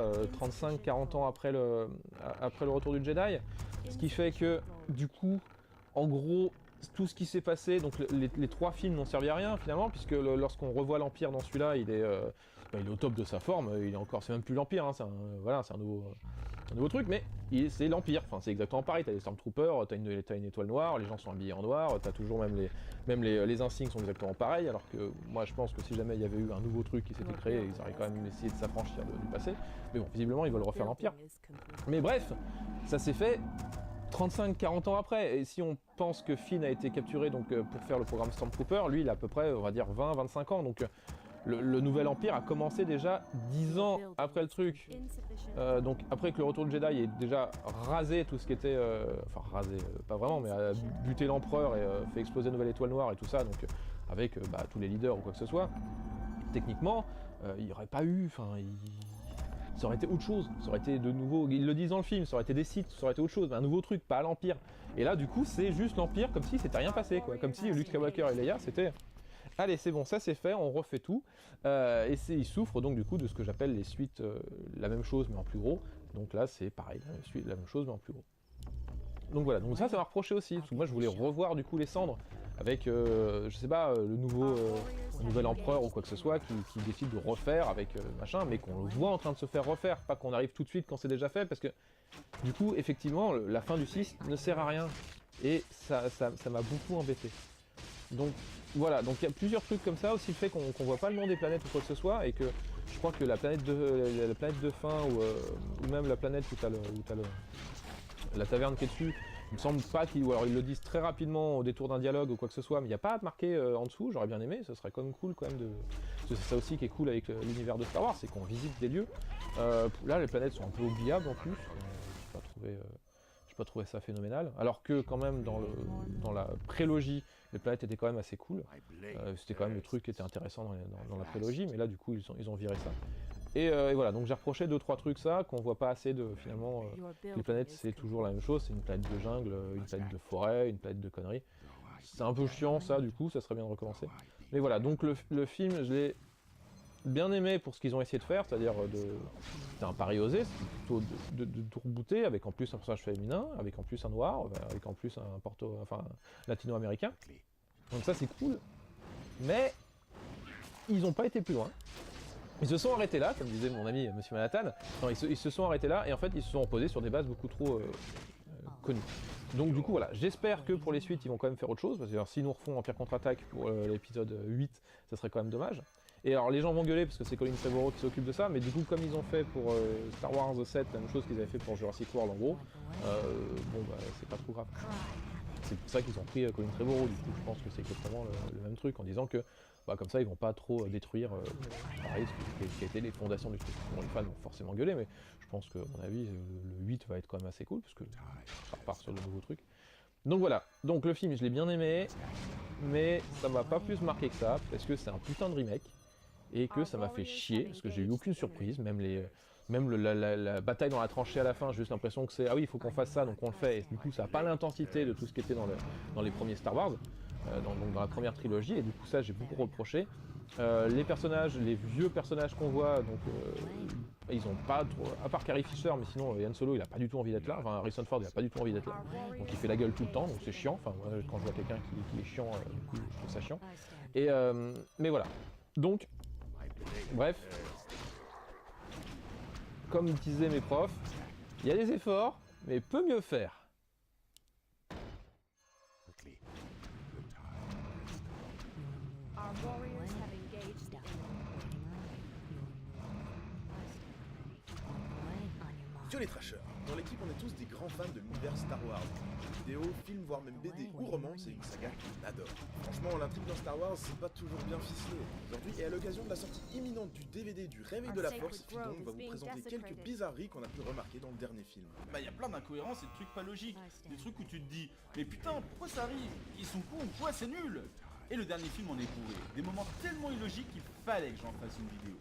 35-40 ans après le retour du Jedi, ce qui fait que du coup, en gros, tout ce qui s'est passé, donc les trois films n'ont servi à rien finalement, puisque lorsqu'on revoit l'Empire dans celui-là, il est au top de sa forme, il est encore, c'est même plus l'Empire, hein, c'est un nouveau truc, mais c'est l'Empire, enfin c'est exactement pareil, t'as les Stormtroopers, t'as une étoile noire, les gens sont habillés en noir, t'as toujours même les insignes sont exactement pareils, alors que moi je pense que si jamais il y avait eu un nouveau truc qui s'était créé, ils auraient quand même essayé de s'affranchir du passé, mais bon, visiblement ils veulent refaire l'Empire. Mais bref, ça s'est fait 35-40 ans après, et si on pense que Finn a été capturé donc, pour faire le programme Stormtrooper, lui il a à peu près, on va dire 20-25 ans, donc le nouvel Empire a commencé déjà 10 ans après le truc. Donc après que le retour de Jedi ait déjà rasé tout ce qui était... enfin rasé, pas vraiment, mais a buté l'empereur et fait exploser une nouvelle étoile noire et tout ça, donc avec tous les leaders ou quoi que ce soit, techniquement, il n'y aurait pas eu... Ça aurait été autre chose, ça aurait été de nouveau, ils le disent dans le film, ça aurait été des Sith, ça aurait été autre chose, mais un nouveau truc, pas l'Empire. Et là, du coup, c'est juste l'Empire, comme si c'était rien passé, quoi. Comme si Luke Skywalker et Leia, c'était... Allez, c'est bon, ça c'est fait, on refait tout. Et ils souffrent donc du coup de ce que j'appelle les suites, la même chose mais en plus gros. Donc là, c'est pareil, la même chose mais en plus gros. Donc voilà, donc ça m'a reproché aussi, parce que moi je voulais revoir du coup les cendres avec, je sais pas, le nouvel empereur ou quoi que ce soit qui décide de refaire avec machin, mais qu'on le voit en train de se faire refaire, pas qu'on arrive tout de suite quand c'est déjà fait, parce que du coup, effectivement, la fin du 6 ne sert à rien, et ça m'a beaucoup embêté. Donc voilà, donc il y a plusieurs trucs comme ça, aussi le fait qu'on voit pas le nom des planètes ou quoi que ce soit, et que je crois que la planète de fin, ou même la planète où t'as la taverne qui est dessus, il me semble pas qu'ils... ou alors ils le disent très rapidement au détour d'un dialogue ou quoi que ce soit, mais il n'y a pas marqué en dessous, j'aurais bien aimé, ce serait quand même cool quand même de... Parce que c'est ça aussi qui est cool avec l'univers de Star Wars, c'est qu'on visite des lieux. Là les planètes sont un peu oubliables en plus, j'ai pas trouvé ça phénoménal, alors que quand même dans la prélogie, les planètes étaient quand même assez cool, c'était quand même le truc qui était intéressant dans la prélogie, mais là du coup ils ont viré ça. Et voilà, donc j'ai reproché 2-3 trucs ça, qu'on voit pas assez de, finalement, les planètes c'est toujours la même chose, c'est une planète de jungle, une planète de forêt, une planète de conneries. C'est un peu chiant ça, du coup, ça serait bien de recommencer. Mais voilà, donc le film, je l'ai bien aimé pour ce qu'ils ont essayé de faire, c'est-à-dire c'était un pari osé, c'était plutôt de tout rebooter, avec en plus un personnage féminin, avec en plus un noir, avec en plus un latino-américain. Donc ça c'est cool, mais ils ont pas été plus loin. Ils se sont arrêtés là, comme disait mon ami Monsieur Manhattan, non, ils se sont arrêtés là, et en fait ils se sont reposés sur des bases beaucoup trop connues. Donc du coup voilà, j'espère que pour les suites ils vont quand même faire autre chose, parce que s'ils nous refont Empire Contre-Attaque pour l'épisode 8, ça serait quand même dommage. Et alors les gens vont gueuler parce que c'est Colin Trevorrow qui s'occupe de ça, mais du coup comme ils ont fait pour Star Wars 7, la même chose qu'ils avaient fait pour Jurassic World en gros, bon bah c'est pas trop grave. C'est pour ça qu'ils ont pris Colin Trevorrow, du coup je pense que c'est exactement le même truc, en disant que comme ça ils vont pas trop détruire pareil, ce qui a été les fondations du truc. Bon, les fans vont forcément gueuler, mais je pense que à mon avis le 8 va être quand même assez cool, parce que ça repart sur de nouveaux trucs. Donc voilà, donc le film je l'ai bien aimé, mais ça m'a pas plus marqué que ça, parce que c'est un putain de remake, et que ça m'a fait chier, parce que j'ai eu aucune surprise, même la bataille dans la tranchée à la fin, j'ai juste l'impression que c'est ah oui il faut qu'on fasse ça, donc on le fait, et du coup ça n'a pas l'intensité de tout ce qui était dans les premiers Star Wars, donc dans la première trilogie, et du coup ça j'ai beaucoup reproché. Les personnages, les vieux personnages qu'on voit, donc ils ont pas trop, à part Carrie Fisher, mais sinon Han Solo il a pas du tout envie d'être là, enfin Harrison Ford il a pas du tout envie d'être là, donc il fait la gueule tout le temps, donc c'est chiant, enfin moi quand je vois quelqu'un qui est chiant, du coup je trouve ça chiant. Et mais voilà, donc bref, comme disaient mes profs, il y a des efforts, mais peut mieux faire. Our warriors have engaged the Yo les trashers, dans l'équipe on est tous des grands fans de l'univers Star Wars. Jeux vidéo, films, voire même BD ou romans, c'est une saga qu'on adore. Franchement, l'intrigue dans Star Wars, c'est pas toujours bien ficelé. Aujourd'hui, et à l'occasion de la sortie imminente du DVD du Réveil de la Force, Fidon va vous présenter quelques bizarreries qu'on a pu remarquer dans le dernier film. Bah y a plein d'incohérences et de trucs pas logiques, des trucs où tu te dis mais putain pourquoi ça arrive? Ils sont cons, quoi c'est nul. Et le dernier film en est bourré, des moments tellement illogiques qu'il fallait que j'en fasse une vidéo.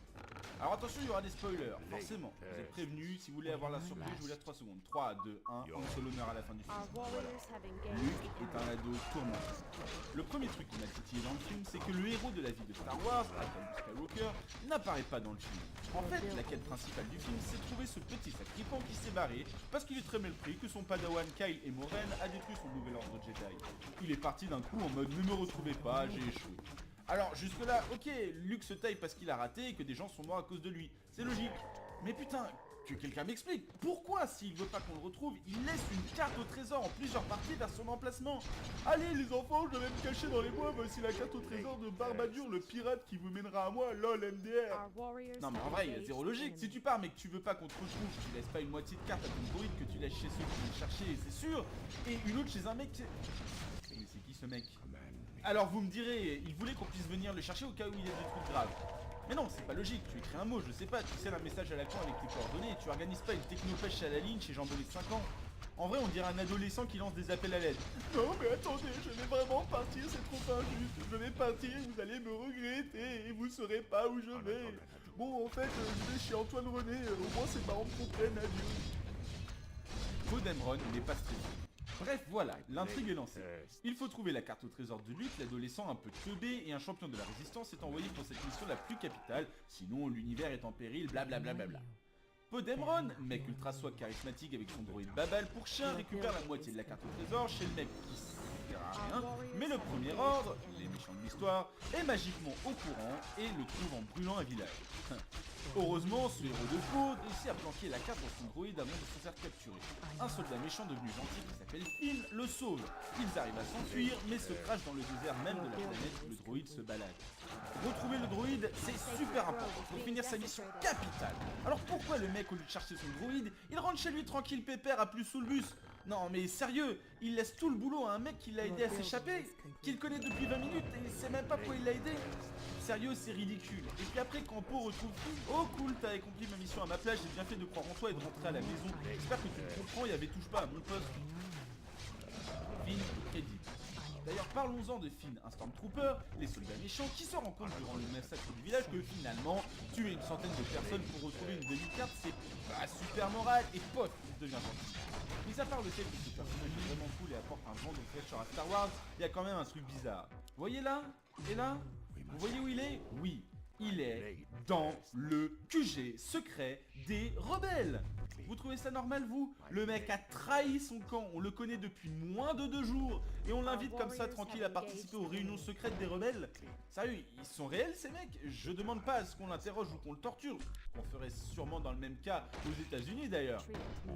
Alors attention, il y aura des spoilers, forcément. Vous êtes prévenus, si vous voulez avoir la surprise, je vous laisse 3 secondes. 3, 2, 1, Han Solo meurt à la fin du film. Our warriors have engaged Luke the est un ado tourmenté. Le premier truc qui m'a titillé dans le film, c'est que le héros de la vie de Star Wars, Anakin Skywalker, n'apparaît pas dans le film. En fait, la quête principale du film, c'est trouver ce petit sacripant qui s'est barré parce qu'il est très mal pris que son padawan Kyle Emoren a détruit son nouvel ordre Jedi. Il est parti d'un coup en mode ne me retrouvez pas, j'ai échoué. Alors jusque là, ok, Luke se taille parce qu'il a raté et que des gens sont morts à cause de lui. C'est logique. Mais putain, que quelqu'un m'explique, pourquoi s'il veut pas qu'on le retrouve, il laisse une carte au trésor en plusieurs parties vers son emplacement? Allez les enfants, je vais me cacher dans les bois, voici la carte au trésor de Barbadur, le pirate qui vous mènera à moi, lol MDR. Our warriors Non mais en have vrai, il y a engaged zéro the logique. Si enemy. tu pars mais que tu veux pas qu'on te retrouve, tu laisses pas une moitié de carte à ton droïde que tu laisses chez ceux qui vont le chercher, c'est sûr, et une autre chez un mec qui... Mais c'est qui ce mec? Alors vous me direz, il voulait qu'on puisse venir le chercher au cas où il y a des trucs graves. Mais non, c'est pas logique, tu écris un mot, je sais pas, tu scelles un message à la con avec tes coordonnées, tu organises pas une technopêche à la ligne chez Jean de 5 ans. En vrai, on dirait un adolescent qui lance des appels à l'aide. Non mais attendez, je vais vraiment partir, c'est trop injuste. Je vais partir, vous allez me regretter et vous saurez pas où je vais. Bon, en fait, je vais chez Antoine René, au moins ses parents me comprennent, adieu. Poe Dameron n'est pas stressé. Bref, voilà, l'intrigue est lancée. Il faut trouver la carte au trésor de Luke, l'adolescent un peu teubé et un champion de la résistance est envoyé pour cette mission la plus capitale, sinon l'univers est en péril, blablabla. Poe Dameron, mec ultra swag charismatique avec son droïde Babal pour chien, récupère la moitié de la carte au trésor chez le mec qui sert à rien, mais le premier ordre, les méchants de l'histoire, est magiquement au courant et le trouve en brûlant un village. Heureusement, ce héros de peau réussit à planquer la carte dans son droïde avant de se faire capturer. Un soldat méchant devenu gentil qui s'appelle Finn le sauve. Ils arrivent à s'enfuir, mais se crachent dans le désert même de la planète où le droïde se balade. Retrouver le droïde, c'est super important pour finir sa mission capitale. Alors pourquoi le mec, au lieu de chercher son droïde, il rentre chez lui tranquille pépère à plus sous le bus? Non mais sérieux, il laisse tout le boulot à un mec qui l'a aidé à s'échapper, qu'il connaît depuis 20 minutes et il sait même pas pourquoi il l'a aidé. Sérieux, c'est ridicule. Et puis après, quand Poe retrouve Finn, oh cool, t'as accompli ma mission à ma place, j'ai bien fait de croire en toi et de rentrer à la maison. J'espère que tu me comprends, il y avait touche pas à mon poste. Finn crédit. D'ailleurs, parlons-en de Finn, un Stormtrooper, les soldats méchants qui se rendent compte durant le massacre du village que finalement, tuer une centaine de personnes pour retrouver une demi-carte, c'est pas super moral, et pof, il devient gentil. Mis à part le fait que ce personnage est vraiment cool et apporte un vent de fraîcheur à Star Wars, il y a quand même un truc bizarre. Vous voyez là? Et là? Vous voyez où il est? Oui, il est dans le QG secret des rebelles. Vous trouvez ça normal, vous? Le mec a trahi son camp, on le connaît depuis moins de 2 jours, et on l'invite comme ça tranquille à participer aux réunions secrètes des rebelles. Sérieux, ils sont réels ces mecs? Je demande pas à ce qu'on l'interroge ou qu'on le torture, qu'on ferait sûrement dans le même cas aux États-Unis d'ailleurs.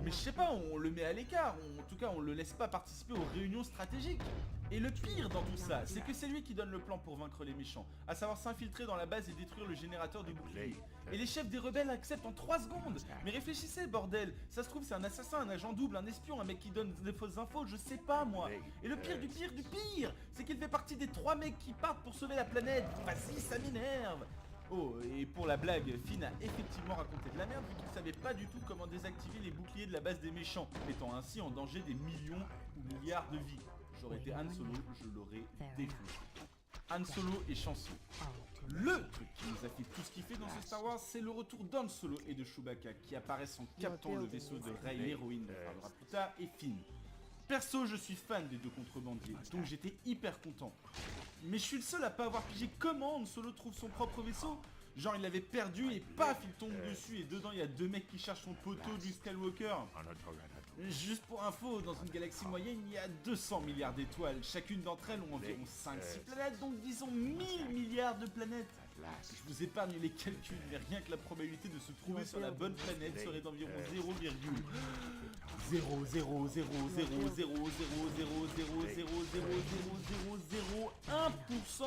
Mais je sais pas, on le met à l'écart, en tout cas on le laisse pas participer aux réunions stratégiques. Et le pire dans tout ça, c'est que c'est lui qui donne le plan pour vaincre les méchants, à savoir s'infiltrer dans la base et détruire le générateur du bouclier. Et les chefs des rebelles acceptent en 3 secondes. Mais réfléchissez bordel, ça se trouve c'est un assassin, un agent double, un espion, un mec qui donne des fausses infos, je sais pas moi. Et le pire du pire du pire, c'est qu'il fait partie des 3 mecs qui partent pour sauver la planète. Vas-y, ça m'énerve. Oh, et pour la blague, Finn a effectivement raconté de la merde vu qu'il savait pas du tout comment désactiver les boucliers de la base des méchants, mettant ainsi en danger des millions ou milliards de vies. J'aurais été Han Solo, je l'aurais défoncé. Han Solo est chanceux. Le truc qui nous a fait tout ce qu'il fait dans ce Star Wars, c'est le retour d'Han Solo et de Chewbacca qui apparaissent en captant le vaisseau de Rey, l'héroïne, on parlera plus tard, et Finn. Perso, je suis fan des 2 contrebandiers, donc j'étais hyper content. Mais je suis le seul à pas avoir pigé comment Han Solo trouve son propre vaisseau. Genre il l'avait perdu et paf, il tombe dessus et dedans il y a 2 mecs qui cherchent son poteau du Skywalker. Juste pour info, dans une galaxie moyenne, il y a 200 milliards d'étoiles. Chacune d'entre elles ont environ 5-6 planètes, donc disons 1000 milliards de planètes. Je vous épargne les calculs, mais rien que la probabilité de se trouver sur la bonne planète serait d'environ 0,000000000000001%.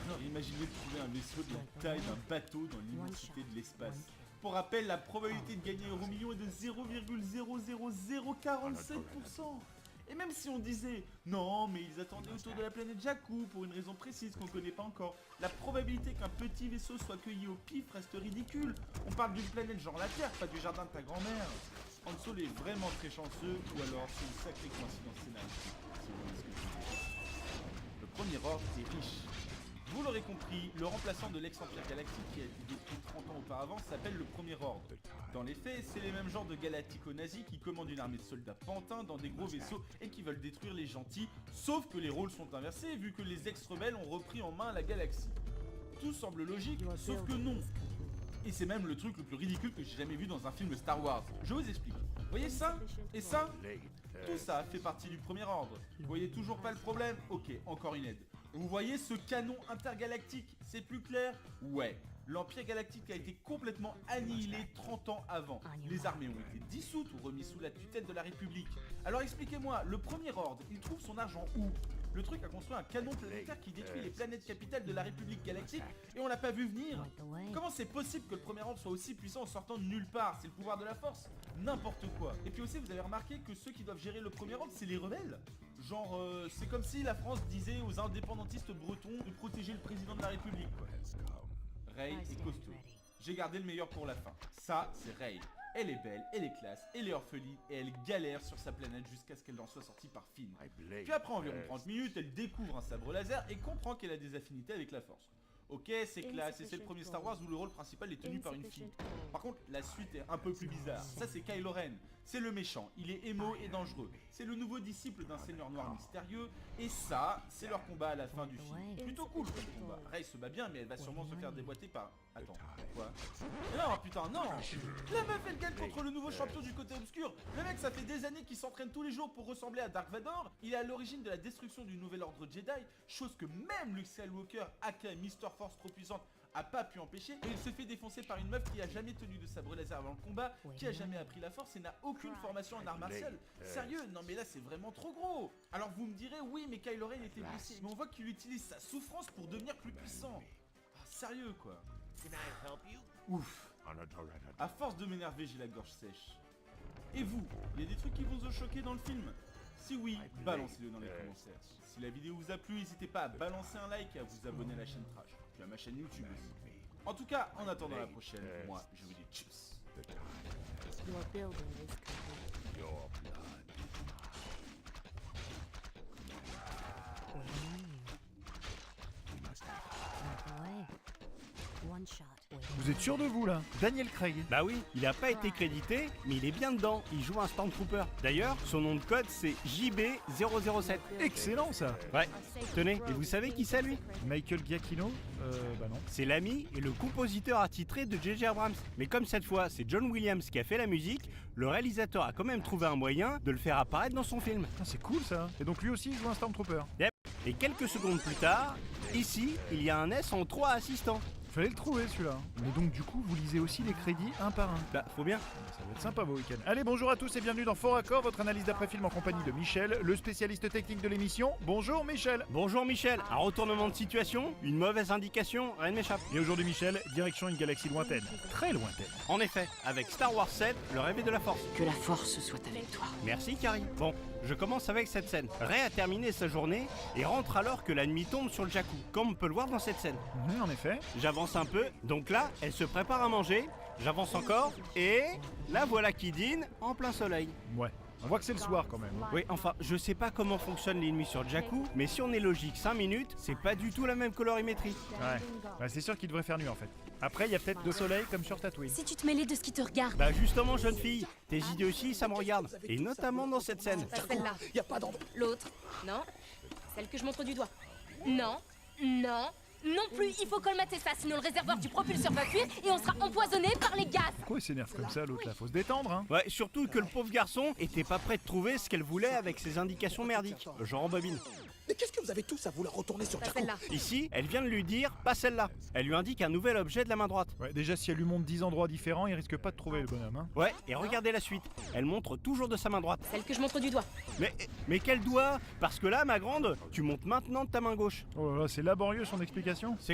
Alors imaginez de trouver un vaisseau de la taille d'un bateau dans l'immensité de l'espace. Pour rappel, la probabilité de gagner un million est de 0,00047%. Et même si on disait non, mais ils attendaient autour de la planète Jakku pour une raison précise qu'on connaît pas encore, la probabilité qu'un petit vaisseau soit cueilli au pif reste ridicule. On parle d'une planète genre la Terre, pas du jardin de ta grand-mère. Han Solo est vraiment très chanceux, ou alors c'est une sacrée coïncidence scénaristique. Si vous voyez ce que je veux dire. Le premier ordre est riche. Vous l'aurez compris, le remplaçant de l'ex-Empire Galactique qui a été détruit 30 ans auparavant s'appelle le Premier Ordre. Dans les faits, c'est les mêmes genres de galactico-nazis qui commandent une armée de soldats pantins dans des gros vaisseaux et qui veulent détruire les gentils, sauf que les rôles sont inversés vu que les ex-rebelles ont repris en main la galaxie. Tout semble logique, sauf que non. Et c'est même le truc le plus ridicule que j'ai jamais vu dans un film de Star Wars. Je vous explique. Vous voyez ça et ça? Tout ça fait partie du Premier Ordre. Vous voyez toujours pas le problème? Ok, encore une aide. Vous voyez ce canon intergalactique? C'est plus clair? Ouais. L'Empire Galactique a été complètement annihilé 30 ans avant. Les armées ont été dissoutes ou remises sous la tutelle de la République. Alors expliquez-moi, le Premier Ordre, il trouve son argent où? Le truc a construit un canon planétaire qui détruit les planètes capitales de la République Galactique et on l'a pas vu venir. Comment c'est possible que le Premier Ordre soit aussi puissant en sortant de nulle part? C'est le pouvoir de la force? N'importe quoi. Et puis aussi, vous avez remarqué que ceux qui doivent gérer le Premier Ordre, c'est les rebelles? Genre, c'est comme si la France disait aux indépendantistes bretons de protéger le président de la République, quoi. Rey est costaud. J'ai gardé le meilleur pour la fin. Ça, c'est Rey. Elle est belle, elle est classe, elle est orpheline et elle galère sur sa planète jusqu'à ce qu'elle en soit sortie par Finn. Puis après environ 30 minutes, elle découvre un sabre laser et comprend qu'elle a des affinités avec la force. Ok, c'est classe et c'est le premier Star Wars où le rôle principal est tenu par une fille. Par contre, la suite est un peu plus bizarre. Ça, c'est Kylo Ren. C'est le méchant. Il est émo et dangereux. C'est le nouveau disciple d'un seigneur noir mystérieux. Et ça, c'est leur combat à la fin du film. Plutôt cool comme combat. Rey se bat bien, mais elle va sûrement se faire déboîter par... Attends, quoi? Non, putain, non! La meuf, elle gagne contre le nouveau champion du côté obscur. Le mec, ça fait des années qu'il s'entraîne tous les jours pour ressembler à Dark Vador. Il est à l'origine de la destruction du nouvel ordre Jedi, chose que même Luke Skywalker, aka Mister Force trop puissante, a pas pu empêcher. Et il se fait défoncer par une meuf qui a jamais tenu de sabre laser avant le combat, qui a jamais appris la force et n'a aucune formation en art martial. Sérieux, non mais là c'est vraiment trop gros. Alors vous me direz, oui mais Kylo Ren était blessé, mais on voit qu'il utilise sa souffrance pour devenir plus puissant. Ah, sérieux quoi. Ouf. À force de m'énerver, j'ai la gorge sèche. Et vous, il y a des trucs qui vous ont choqué dans le film? Si oui, balancez-le dans les commentaires. Si la vidéo vous a plu, n'hésitez pas à balancer un like et à vous abonner à la chaîne Trash, puis à ma chaîne YouTube aussi. En tout cas, en attendant la prochaine, moi, je vous dis tchuss. Your building is complete. One shot. Vous êtes sûr de vous là? Daniel Craig. Bah oui, il a pas été crédité, mais il est bien dedans, il joue un Stormtrooper. D'ailleurs, son nom de code c'est JB007. Excellent ça. Ouais, tenez, et vous savez qui c'est lui? Michael Giacchino? Bah non. C'est l'ami et le compositeur attitré de J.J. Abrams. Mais comme cette fois c'est John Williams qui a fait la musique, le réalisateur a quand même trouvé un moyen de le faire apparaître dans son film. Ah, c'est cool ça. Et donc lui aussi il joue un Stormtrooper. Yep. Et quelques secondes plus tard, ici, il y a un S en 3 assistants. Fallait le trouver celui-là. Mais donc du coup vous lisez aussi les crédits un par un. Bah, faut bien. Ça va être sympa vos week-ends. Allez, bonjour à tous et bienvenue dans Fort Accord, votre analyse d'après-film en compagnie de Michel, le spécialiste technique de l'émission. Bonjour Michel. Bonjour Michel, un retournement de situation, une mauvaise indication, rien ne m'échappe. Et aujourd'hui Michel, direction une galaxie lointaine. Très lointaine. En effet, avec Star Wars 7, le réveil de la force. Que la force soit avec toi. Merci Carrie. Bon, je commence avec cette scène. Rey a terminé sa journée et rentre alors que la nuit tombe sur le Jakku, comme on peut le voir dans cette scène. En effet. J'avance un peu, donc là, elle se prépare à manger, j'avance encore, et la voilà qui dîne en plein soleil. Ouais. On voit que c'est le soir quand même. Oui, enfin, je sais pas comment fonctionnent les nuits sur Jakku, mais si on est logique 5 minutes, c'est pas du tout la même colorimétrie. Ouais, c'est sûr qu'il devrait faire nuit en fait. Après, il y a peut-être 2 soleils comme sur Tatooine. Si tu te mêlais de ce qui te regarde. Bah justement, jeune fille, tes idées aussi, ça me regarde. Et notamment dans cette scène. Pas celle-là. L'autre. Non. Celle que je montre du doigt. Non. Non. Non plus, il faut colmater ça, sinon le réservoir du propulseur va fuir et on sera empoisonné par les gaz. Pourquoi il s'énerve comme ça l'autre là? Faut se détendre hein. Ouais, surtout que le pauvre garçon était pas prêt de trouver ce qu'elle voulait avec ses indications merdiques. Genre en bobine. Mais qu'est-ce que vous avez tous à vouloir retourner sur Pas Jakku? celle-là. Ici, elle vient de lui dire, pas celle-là. Elle lui indique un nouvel objet de la main droite. Ouais, déjà si elle lui montre 10 endroits différents, il risque pas de trouver le bonhomme hein. Ouais, et regardez la suite. Elle montre toujours de sa main droite. Celle que je montre du doigt. Mais quel doigt? Parce que là, ma grande, tu montes maintenant de ta main gauche. Oh là là, c'est laborieux son explication. C'est